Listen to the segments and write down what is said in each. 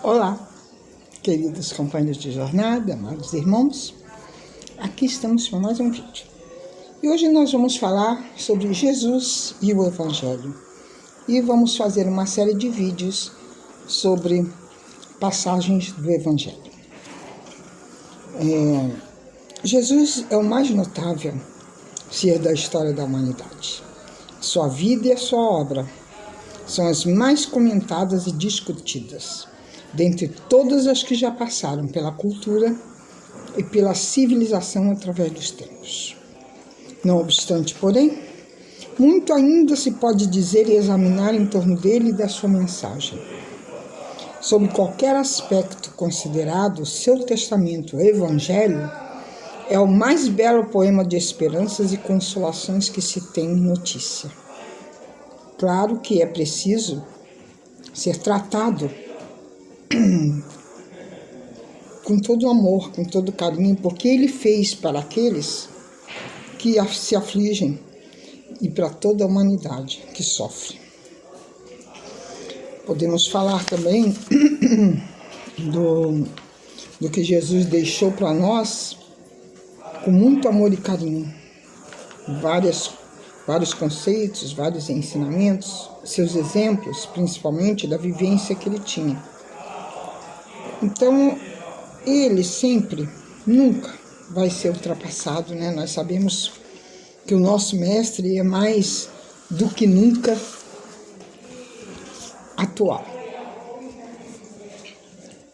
Olá, queridos companheiros de jornada, amados irmãos, aqui estamos para mais um vídeo. E hoje nós vamos falar sobre Jesus e o Evangelho. E vamos fazer uma série de vídeos sobre passagens do Evangelho. Jesus é o mais notável ser da história da humanidade. Sua vida e a sua obra são as mais comentadas e discutidas, dentre todas as que já passaram pela cultura e pela civilização através dos tempos. Não obstante, porém, muito ainda se pode dizer e examinar em torno dele e da sua mensagem. Sob qualquer aspecto considerado, seu testamento, o Evangelho, é o mais belo poema de esperanças e consolações que se tem notícia. Claro que é preciso ser tratado com todo amor, com todo carinho, porque ele fez para aqueles que se afligem e para toda a humanidade que sofre. Podemos falar também do que Jesus deixou para nós com muito amor e carinho. Vários conceitos, vários ensinamentos, seus exemplos, principalmente da vivência que ele tinha. Então, ele sempre, nunca vai ser ultrapassado, né? Nós sabemos que o nosso mestre é mais do que nunca atual.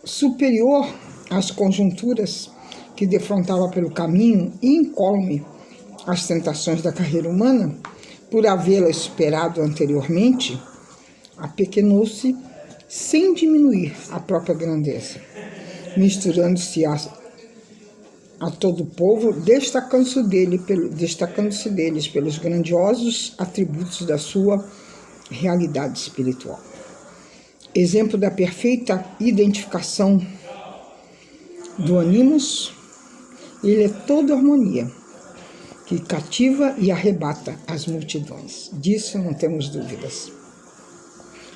Superior às conjunturas que defrontava pelo caminho e incólume às tentações da carreira humana, por havê-la superado anteriormente, apequenou-se sem diminuir a própria grandeza, misturando-se a todo o povo, destacando-se deles pelos grandiosos atributos da sua realidade espiritual. Exemplo da perfeita identificação do animus, ele é toda harmonia, que cativa e arrebata as multidões. Disso não temos dúvidas.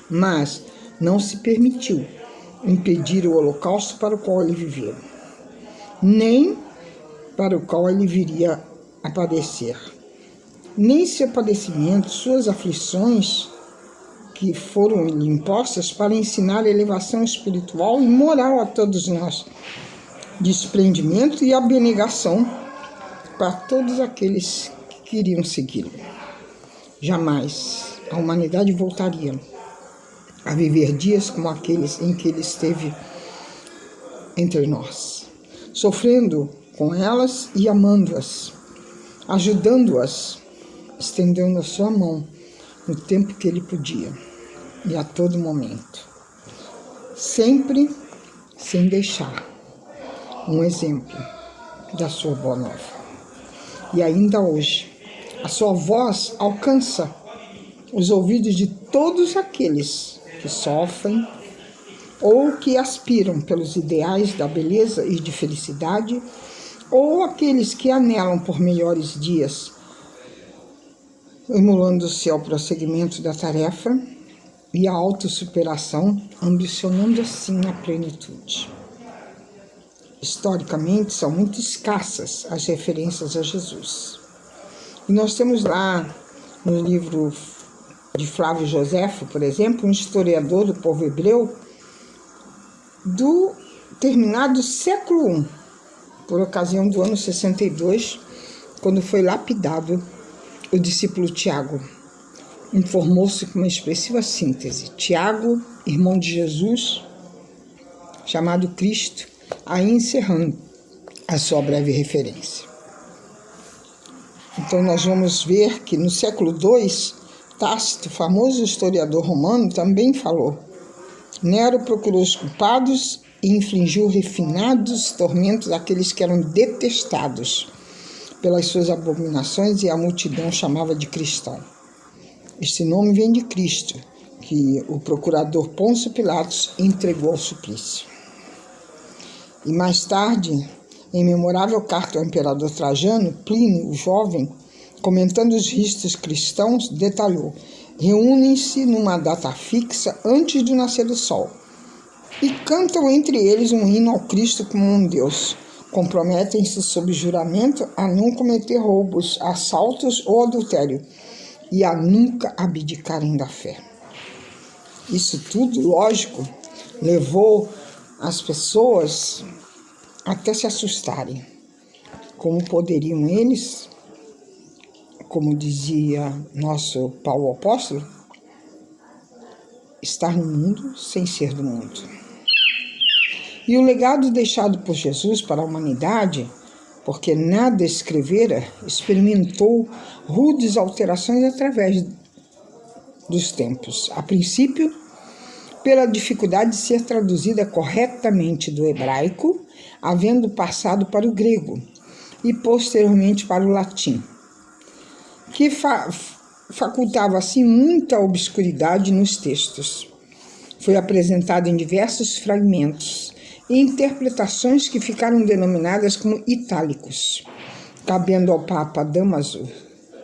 Mas não se permitiu impedir o holocausto para o qual ele viveu, nem para o qual ele viria a padecer, nem seu padecimento, suas aflições, que foram lhe impostas para ensinar a elevação espiritual e moral a todos nós, desprendimento e abnegação para todos aqueles que queriam segui-lo. Jamais a humanidade voltaria a viver dias como aqueles em que ele esteve entre nós, sofrendo com elas e amando-as, ajudando-as, estendendo a sua mão no tempo que ele podia e a todo momento, sempre sem deixar um exemplo da sua boa nova. E ainda hoje, a sua voz alcança os ouvidos de todos aqueles que sofrem ou que aspiram pelos ideais da beleza e de felicidade, ou aqueles que anelam por melhores dias, emulando-se ao prosseguimento da tarefa e a autossuperação, ambicionando assim a plenitude. Historicamente, são muito escassas as referências a Jesus. E nós temos lá no livro de Flávio Joséfo, por exemplo, um historiador do povo hebreu do terminado século I, por ocasião do ano 62, quando foi lapidado o discípulo Tiago. Informou-se com uma expressiva síntese: Tiago, irmão de Jesus, chamado Cristo, aí encerrando a sua breve referência. Então nós vamos ver que no século II, Tácito, famoso historiador romano, também falou: Nero procurou os culpados e infligiu refinados tormentos àqueles que eram detestados pelas suas abominações, e a multidão chamava de cristão. Este nome vem de Cristo, que o procurador Pôncio Pilatos entregou ao suplício. E mais tarde, em memorável carta ao imperador Trajano, Plínio, o jovem, comentando os riscos cristãos, detalhou: reúnem-se numa data fixa antes do nascer do sol, e cantam entre eles um hino ao Cristo como um Deus. Comprometem-se sob juramento a não cometer roubos, assaltos ou adultério e a nunca abdicarem da fé. Isso tudo, lógico, levou as pessoas até se assustarem. Como poderiam eles, como dizia nosso Paulo Apóstolo, estar no mundo sem ser do mundo? E o legado deixado por Jesus para a humanidade, porque nada escrevera, experimentou rudes alterações através dos tempos. A princípio, pela dificuldade de ser traduzida corretamente do hebraico, havendo passado para o grego e posteriormente para o latim, que facultava assim muita obscuridade nos textos. Foi apresentado em diversos fragmentos e interpretações que ficaram denominadas como itálicos, cabendo ao Papa Damaso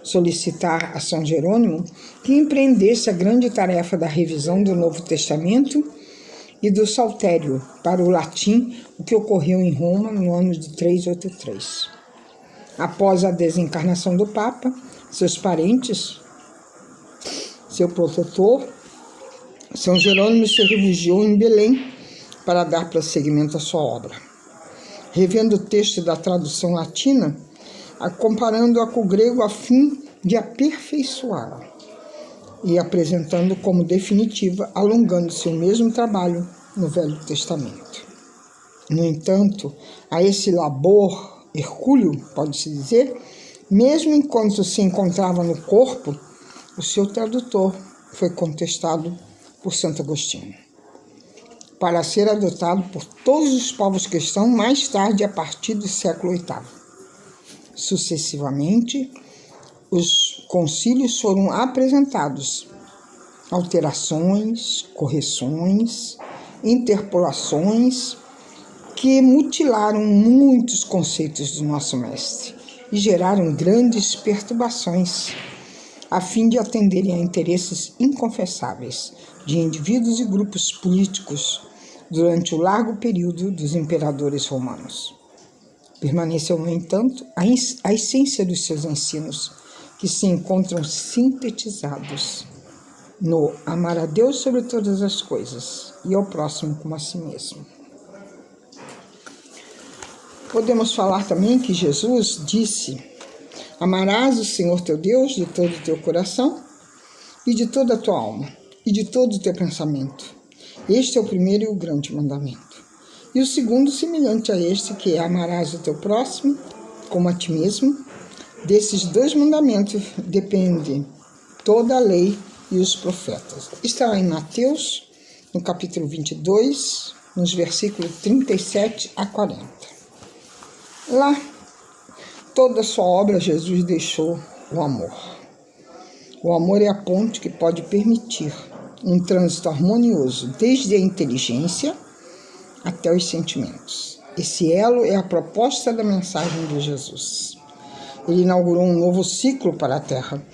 solicitar a São Jerônimo que empreendesse a grande tarefa da revisão do Novo Testamento e do Saltério para o latim, o que ocorreu em Roma no ano de 383. Após a desencarnação do Papa, seus parentes, seu protetor, São Jerônimo se refugiou em Belém para dar prosseguimento à sua obra. Revendo o texto da tradução latina, comparando-a com o grego a fim de aperfeiçoá-la e apresentando como definitiva, alongando-se o mesmo trabalho no Velho Testamento. No entanto, a esse labor hercúleo, pode-se dizer, mesmo enquanto se encontrava no corpo, o seu tradutor foi contestado por Santo Agostinho, para ser adotado por todos os povos cristãos mais tarde, a partir do século VIII. Sucessivamente, os concílios foram apresentados, alterações, correções, interpolações, que mutilaram muitos conceitos do nosso mestre e geraram grandes perturbações, a fim de atenderem a interesses inconfessáveis de indivíduos e grupos políticos durante o largo período dos imperadores romanos. Permaneceu, no entanto, a essência dos seus ensinos, que se encontram sintetizados no amar a Deus sobre todas as coisas e ao próximo como a si mesmo. Podemos falar também que Jesus disse: amarás o Senhor teu Deus de todo o teu coração e de toda a tua alma e de todo o teu pensamento. Este é o primeiro e o grande mandamento. E o segundo, semelhante a este, que é amarás o teu próximo como a ti mesmo. Desses dois mandamentos depende toda a lei e os profetas. Está lá em Mateus, no capítulo 22, nos versículos 37 a 40. Lá, toda a sua obra, Jesus deixou o amor. O amor é a ponte que pode permitir um trânsito harmonioso desde a inteligência até os sentimentos. Esse elo é a proposta da mensagem de Jesus. Ele inaugurou um novo ciclo para a Terra,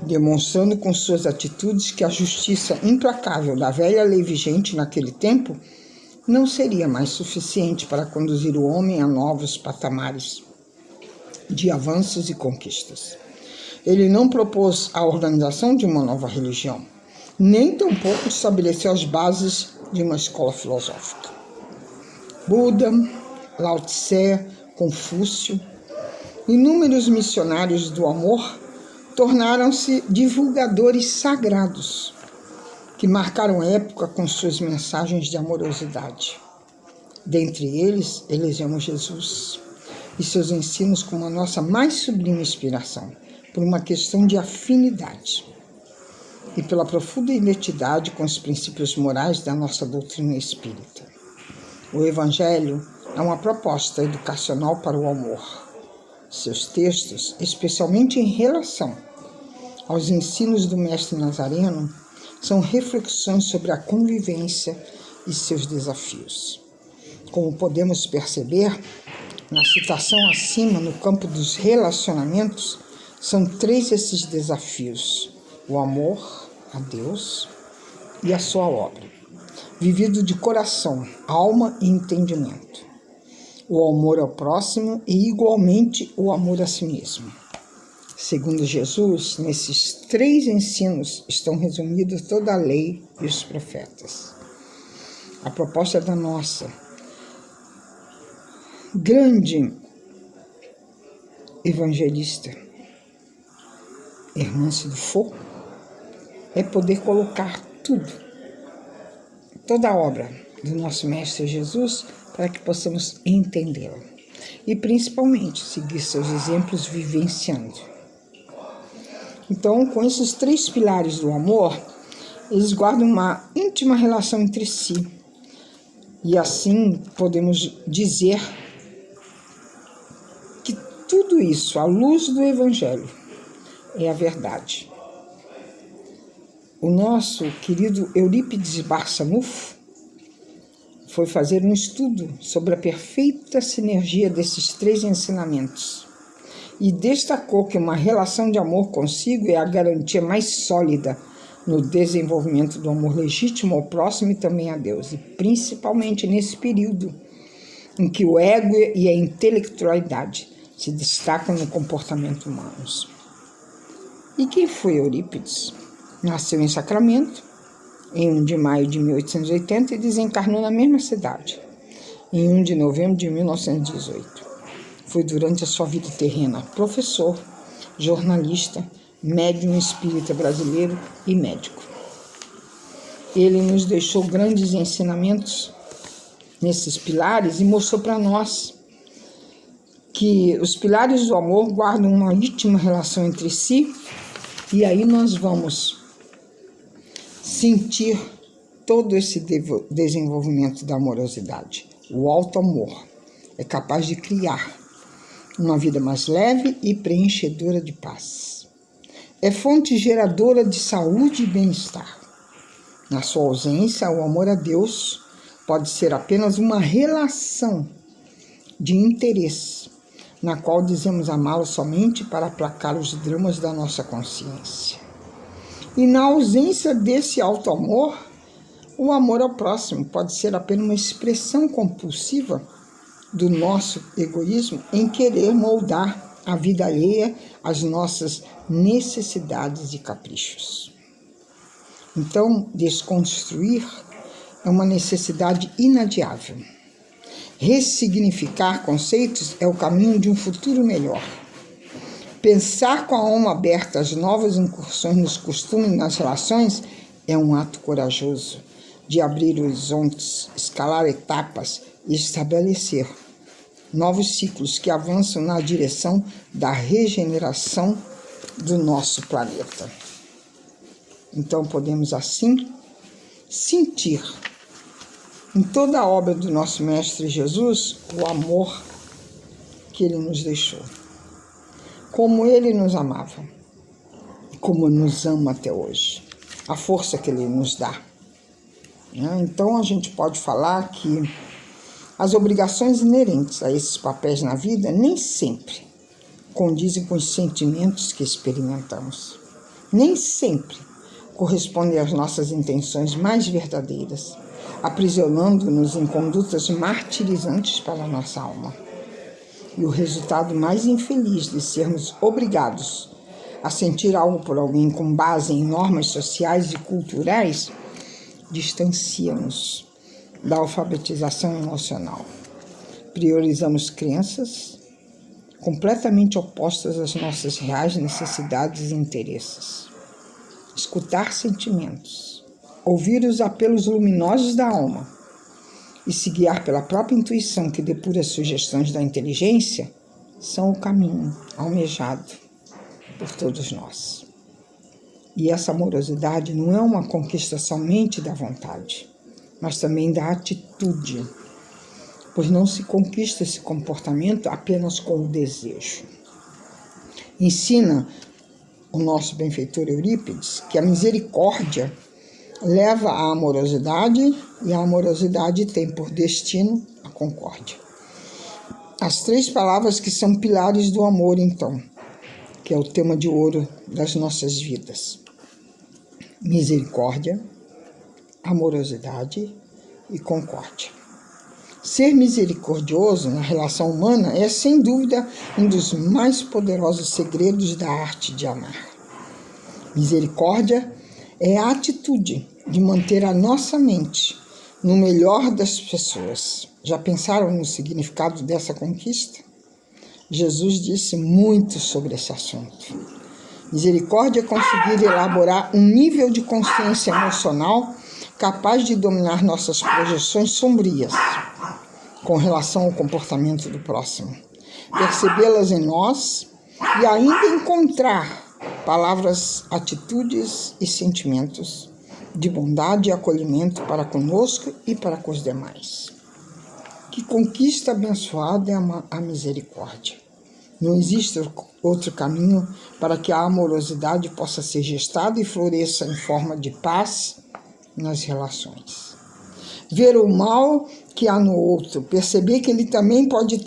demonstrando com suas atitudes que a justiça implacável da velha lei vigente naquele tempo não seria mais suficiente para conduzir o homem a novos patamares de avanços e conquistas. Ele não propôs a organização de uma nova religião, nem tampouco estabeleceu as bases de uma escola filosófica. Buda, Lao Tse, Confúcio, inúmeros missionários do amor tornaram-se divulgadores sagrados, que marcaram época com suas mensagens de amorosidade. Dentre eles, elegemos Jesus e seus ensinos como a nossa mais sublime inspiração, por uma questão de afinidade e pela profunda identidade com os princípios morais da nossa doutrina espírita. O Evangelho é uma proposta educacional para o amor. Seus textos, especialmente em relação aos ensinos do Mestre Nazareno, são reflexões sobre a convivência e seus desafios. Como podemos perceber, na citação acima, no campo dos relacionamentos, são 3 esses desafios: o amor a Deus e a sua obra. vivido de coração, alma e entendimento. O amor ao próximo e, igualmente, o amor a si mesmo. Segundo Jesus, nesses 3 ensinos estão resumidos toda a lei e os profetas. A proposta da nossa grande evangelista, Hermance do Fogo, é poder colocar tudo, toda a obra do nosso Mestre Jesus, para que possamos entendê-la e, principalmente, seguir seus exemplos vivenciando. Então, com esses 3 pilares do amor, eles guardam uma íntima relação entre si. E assim podemos dizer que tudo isso, à luz do Evangelho, é a verdade. O nosso querido Eurípides Barçanufo foi fazer um estudo sobre a perfeita sinergia desses 3 ensinamentos e destacou que uma relação de amor consigo é a garantia mais sólida no desenvolvimento do amor legítimo ao próximo e também a Deus, e principalmente nesse período em que o ego e a intelectualidade se destacam no comportamento humano. E quem foi Eurípides? Nasceu em Sacramento, em 1 de maio de 1880 e desencarnou na mesma cidade, em 1 de novembro de 1918. Foi durante a sua vida terrena professor, jornalista, médium espírita brasileiro e médico. Ele nos deixou grandes ensinamentos nesses pilares e mostrou para nós que os pilares do amor guardam uma íntima relação entre si, e aí nós vamos sentir todo esse desenvolvimento da amorosidade. O alto amor é capaz de criar uma vida mais leve e preenchedora de paz. É fonte geradora de saúde e bem-estar. Na sua ausência, o amor a Deus pode ser apenas uma relação de interesse, na qual dizemos amá-lo somente para aplacar os dramas da nossa consciência. E na ausência desse alto amor, o amor ao próximo pode ser apenas uma expressão compulsiva do nosso egoísmo em querer moldar a vida alheia às nossas necessidades e caprichos. Então, desconstruir é uma necessidade inadiável. Ressignificar conceitos é o caminho de um futuro melhor. Pensar com a alma aberta às novas incursões nos costumes e nas relações é um ato corajoso de abrir horizontes, escalar etapas e estabelecer novos ciclos que avançam na direção da regeneração do nosso planeta. Então podemos assim sentir em toda a obra do nosso Mestre Jesus o amor que ele nos deixou, como ele nos amava e como nos ama até hoje, a força que ele nos dá. Então a gente pode falar que as obrigações inerentes a esses papéis na vida nem sempre condizem com os sentimentos que experimentamos, nem sempre correspondem às nossas intenções mais verdadeiras, aprisionando-nos em condutas martirizantes para a nossa alma. E o resultado mais infeliz de sermos obrigados a sentir algo por alguém com base em normas sociais e culturais distancia-nos da alfabetização emocional. Priorizamos crenças completamente opostas às nossas reais necessidades e interesses. Escutar sentimentos, ouvir os apelos luminosos da alma e se guiar pela própria intuição que depura as sugestões da inteligência são o caminho almejado por todos nós. E essa amorosidade não é uma conquista somente da vontade, mas também da atitude, pois não se conquista esse comportamento apenas com o desejo. Ensina o nosso benfeitor Eurípides que a misericórdia leva à amorosidade e a amorosidade tem por destino a concórdia. As 3 palavras que são pilares do amor, então, que é o tema de ouro das nossas vidas: misericórdia, amorosidade e concórdia. Ser misericordioso na relação humana é, sem dúvida, um dos mais poderosos segredos da arte de amar. Misericórdia é a atitude de manter a nossa mente no melhor das pessoas. Já pensaram no significado dessa conquista? Jesus disse muito sobre esse assunto. Misericórdia é conseguir elaborar um nível de consciência emocional capaz de dominar nossas projeções sombrias com relação ao comportamento do próximo, percebê-las em nós e ainda encontrar palavras, atitudes e sentimentos de bondade e acolhimento para conosco e para com os demais. Que conquista abençoada é a misericórdia. Não existe outro caminho para que a amorosidade possa ser gestada e floresça em forma de paz nas relações. Ver o mal que há no outro, perceber que ele também pode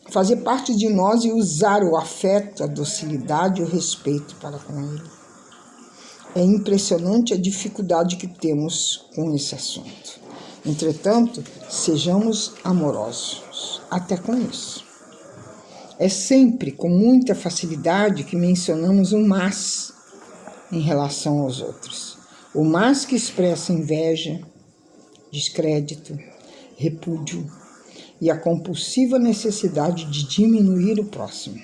fazer parte de nós e usar o afeto, a docilidade e o respeito para com ele. É impressionante a dificuldade que temos com esse assunto. Entretanto, sejamos amorosos, até com isso. É sempre com muita facilidade que mencionamos o mas em relação aos outros. O mas que expressa inveja, descrédito, repúdio e a compulsiva necessidade de diminuir o próximo.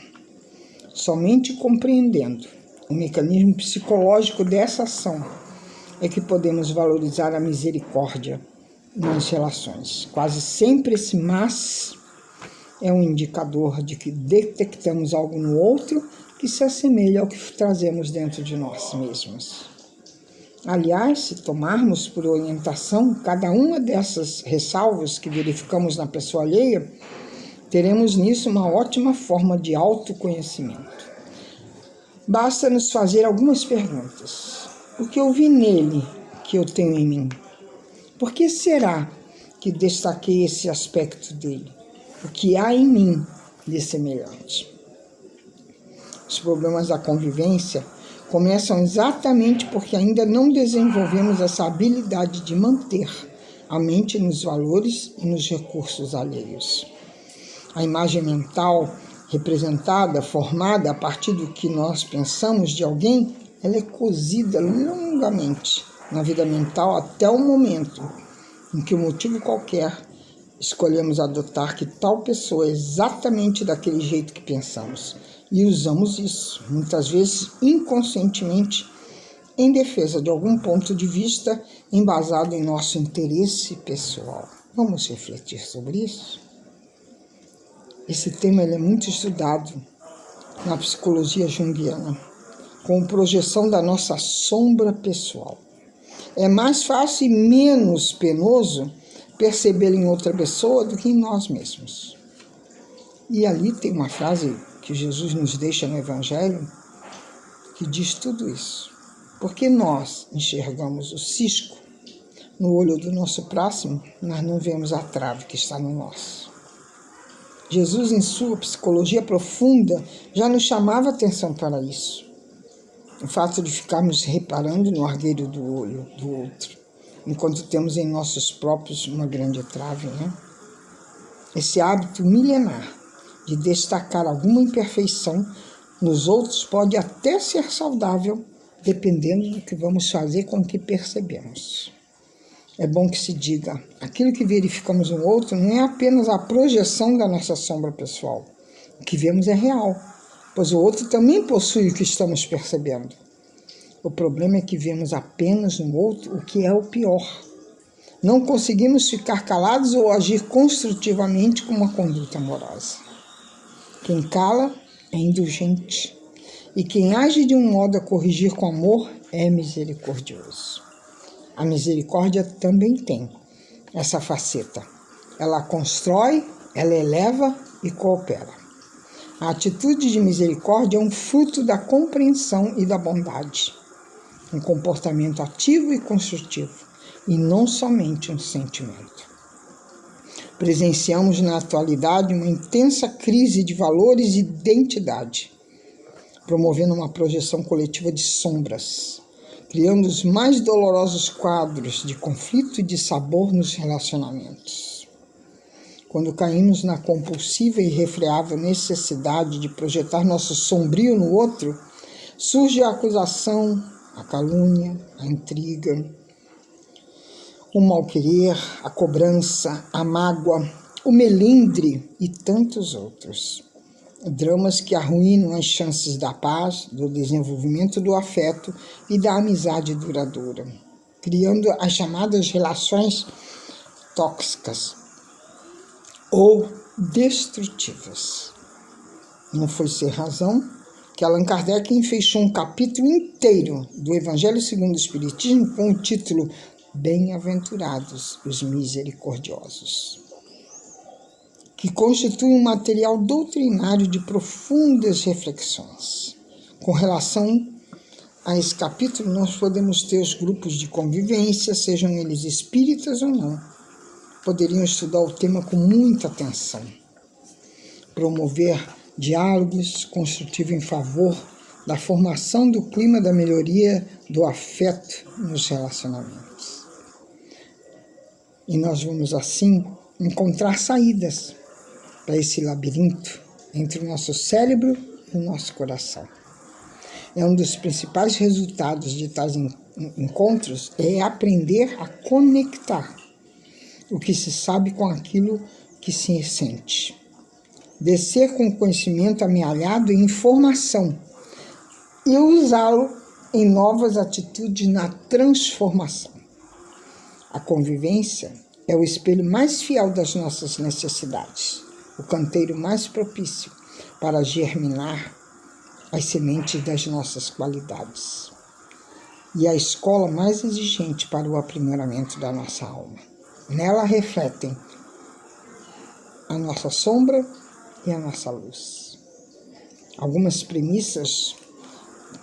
Somente compreendendo o mecanismo psicológico dessa ação é que podemos valorizar a misericórdia nas relações. Quase sempre esse mas é um indicador de que detectamos algo no outro que se assemelha ao que trazemos dentro de nós mesmos. Aliás, se tomarmos por orientação cada uma dessas ressalvas que verificamos na pessoa alheia, teremos nisso uma ótima forma de autoconhecimento. Basta nos fazer algumas perguntas. O que eu vi nele que eu tenho em mim? Por que será que destaquei esse aspecto dele? O que há em mim de semelhante? Os problemas da convivência começam exatamente porque ainda não desenvolvemos essa habilidade de manter a mente nos valores e nos recursos alheios. A imagem mental representada, formada a partir do que nós pensamos de alguém, ela é cozida longamente na vida mental até o momento em que, por motivo qualquer, escolhemos adotar que tal pessoa é exatamente daquele jeito que pensamos. E usamos isso, muitas vezes inconscientemente, em defesa de algum ponto de vista embasado em nosso interesse pessoal. Vamos refletir sobre isso? Esse tema é muito estudado na psicologia junguiana, como projeção da nossa sombra pessoal. É mais fácil e menos penoso percebê-lo em outra pessoa do que em nós mesmos. E ali tem uma frase que Jesus nos deixa no Evangelho, que diz tudo isso. Porque nós enxergamos o cisco no olho do nosso próximo, nós não vemos a trave que está no nosso. Jesus, em sua psicologia profunda, já nos chamava atenção para isso. O fato de ficarmos reparando no argueiro do olho do outro, enquanto temos em nossos próprios uma grande trave, né? Esse hábito milenar de destacar alguma imperfeição nos outros pode até ser saudável, dependendo do que vamos fazer com o que percebemos. É bom que se diga, aquilo que verificamos no outro não é apenas a projeção da nossa sombra pessoal. O que vemos é real, pois o outro também possui o que estamos percebendo. O problema é que vemos apenas no outro o que é o pior. Não conseguimos ficar calados ou agir construtivamente com uma conduta amorosa. Quem cala é indulgente, e quem age de um modo a corrigir com amor é misericordioso. A misericórdia também tem essa faceta. Ela constrói, ela eleva e coopera. A atitude de misericórdia é um fruto da compreensão e da bondade, um comportamento ativo e construtivo, e não somente um sentimento. Presenciamos na atualidade uma intensa crise de valores e identidade, promovendo uma projeção coletiva de sombras, criando os mais dolorosos quadros de conflito e de sabor nos relacionamentos. Quando caímos na compulsiva e irrefreável necessidade de projetar nosso sombrio no outro, surge a acusação, a calúnia, a intriga, o mal-querer, a cobrança, a mágoa, o melindre e tantos outros. Dramas que arruinam as chances da paz, do desenvolvimento do afeto e da amizade duradoura, criando as chamadas relações tóxicas ou destrutivas. Não foi sem razão que Allan Kardec enfeixou um capítulo inteiro do Evangelho segundo o Espiritismo com o título Bem-aventurados os misericordiosos, que constitui um material doutrinário de profundas reflexões. Com relação a esse capítulo, nós podemos ter os grupos de convivência, sejam eles espíritas ou não, poderiam estudar o tema com muita atenção, promover diálogos construtivos em favor da formação do clima da melhoria do afeto nos relacionamentos. E nós vamos, assim, encontrar saídas para esse labirinto entre o nosso cérebro e o nosso coração. Um dos principais resultados de tais encontros é aprender a conectar o que se sabe com aquilo que se sente. Descer com conhecimento amealhado em informação e usá-lo em novas atitudes na transformação. A convivência é o espelho mais fiel das nossas necessidades, o canteiro mais propício para germinar as sementes das nossas qualidades e a escola mais exigente para o aprimoramento da nossa alma. Nela refletem a nossa sombra e a nossa luz. Algumas premissas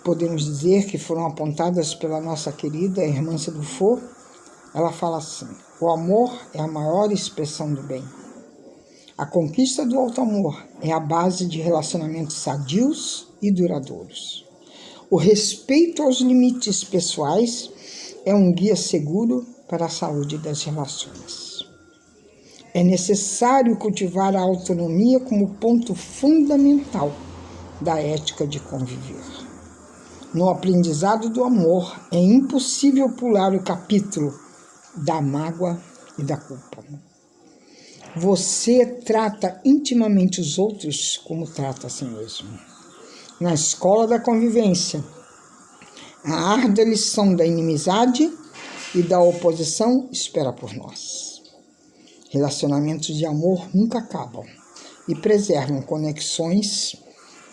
podemos dizer que foram apontadas pela nossa querida irmã Dufour. Ela fala assim: o amor é a maior expressão do bem. A conquista do auto-amor é a base de relacionamentos sadios e duradouros. O respeito aos limites pessoais é um guia seguro para a saúde das relações. É necessário cultivar a autonomia como ponto fundamental da ética de conviver. No aprendizado do amor, é impossível pular o capítulo da mágoa e da culpa. Você trata intimamente os outros como trata a si mesmo. Na escola da convivência, a árdua lição da inimizade e da oposição espera por nós. Relacionamentos de amor nunca acabam e preservam conexões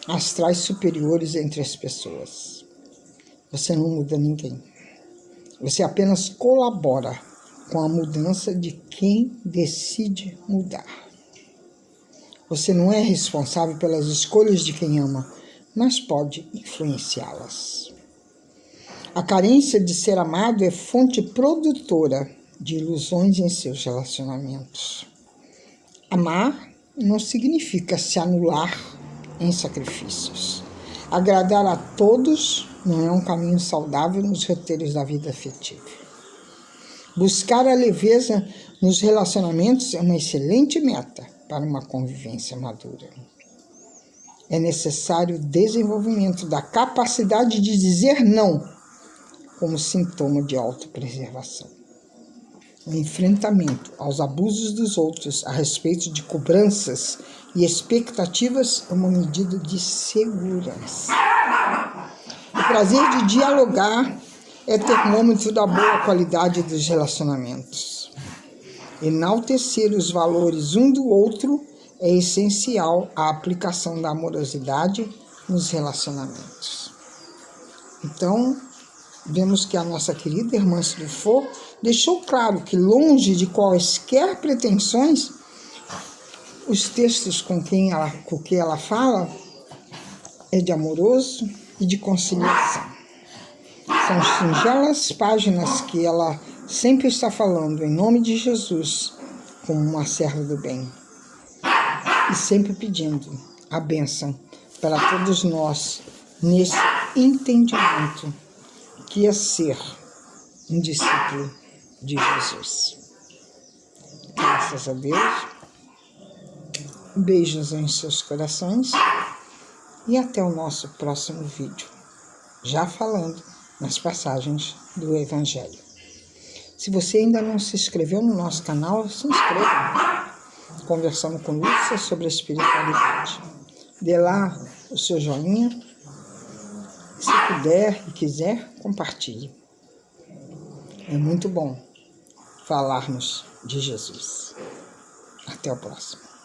astrais superiores entre as pessoas. Você não muda ninguém. Você apenas colabora com a mudança de quem decide mudar. Você não é responsável pelas escolhas de quem ama, mas pode influenciá-las. A carência de ser amado é fonte produtora de ilusões em seus relacionamentos. Amar não significa se anular em sacrifícios. Agradar a todos não é um caminho saudável nos roteiros da vida afetiva. Buscar a leveza nos relacionamentos é uma excelente meta para uma convivência madura. É necessário o desenvolvimento da capacidade de dizer não como sintoma de autopreservação. O enfrentamento aos abusos dos outros a respeito de cobranças e expectativas é uma medida de segurança. O prazer de dialogar é termômetro da boa qualidade dos relacionamentos. Enaltecer os valores um do outro é essencial à aplicação da amorosidade nos relacionamentos. Então, vemos que a nossa querida irmã Dufour deixou claro que, longe de quaisquer pretensões, os textos com que ela fala é de amoroso e de conciliação. São singelas páginas que ela sempre está falando em nome de Jesus, como uma serva do bem, e sempre pedindo a bênção para todos nós nesse entendimento que é ser um discípulo de Jesus. Graças a Deus. Beijos em seus corações e até o nosso próximo vídeo, já falando nas passagens do Evangelho. Se você ainda não se inscreveu no nosso canal, se inscreva. Conversando com Lúcia sobre a espiritualidade. Dê lá o seu joinha. Se puder e quiser, compartilhe. É muito bom falarmos de Jesus. Até o próximo.